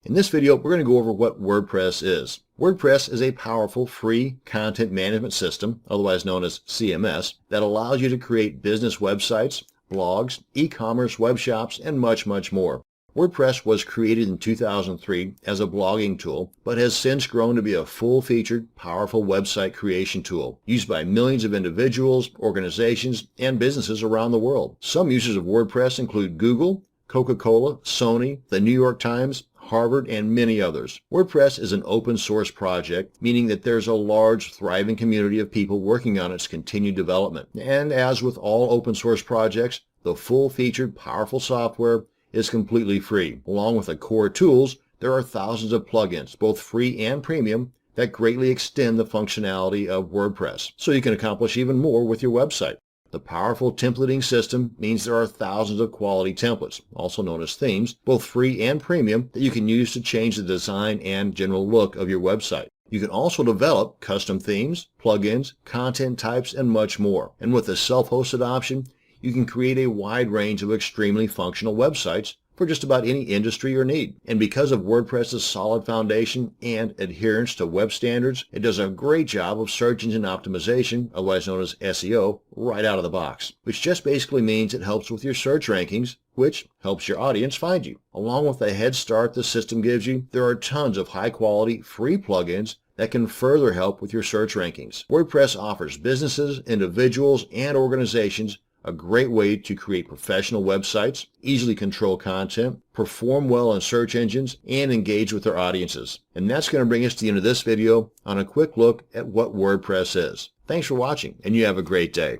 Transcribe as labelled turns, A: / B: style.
A: In this video, we're going to go over what WordPress is. WordPress is a powerful free content management system, otherwise known as CMS, that allows you to create business websites, blogs, e-commerce web shops, and much more. WordPress was created in 2003 as a blogging tool, but has since grown to be a full-featured, powerful website creation tool used by millions of individuals, organizations, and businesses around the world. Some users of WordPress include Google, Coca-Cola, Sony, the New York Times, Harvard, and many others. WordPress is an open source project, meaning that there's a large, thriving community of people working on its continued development. And as with all open source projects, the full-featured, powerful software is completely free. Along with the core tools, there are thousands of plugins, both free and premium, that greatly extend the functionality of WordPress, so you can accomplish even more with your website. The powerful templating system means there are thousands of quality templates, also known as themes, both free and premium, that you can use to change the design and general look of your website. You can also develop custom themes, plugins, content types, and much more. And with the self-hosted option, you can create a wide range of extremely functional websites for just about any industry or need. And because of WordPress's solid foundation and adherence to web standards, it does a great job of search engine optimization, otherwise known as SEO, right out of the box, which just basically means it helps with your search rankings, which helps your audience find you. Along with the head start the system gives you, there are tons of high-quality free plugins that can further help with your search rankings. WordPress offers businesses, individuals, and organizations a great way to create professional websites, easily control content, perform well in search engines, and engage with their audiences. And that's going to bring us to the end of this video on a quick look at what WordPress is. Thanks for watching, and you have a great day.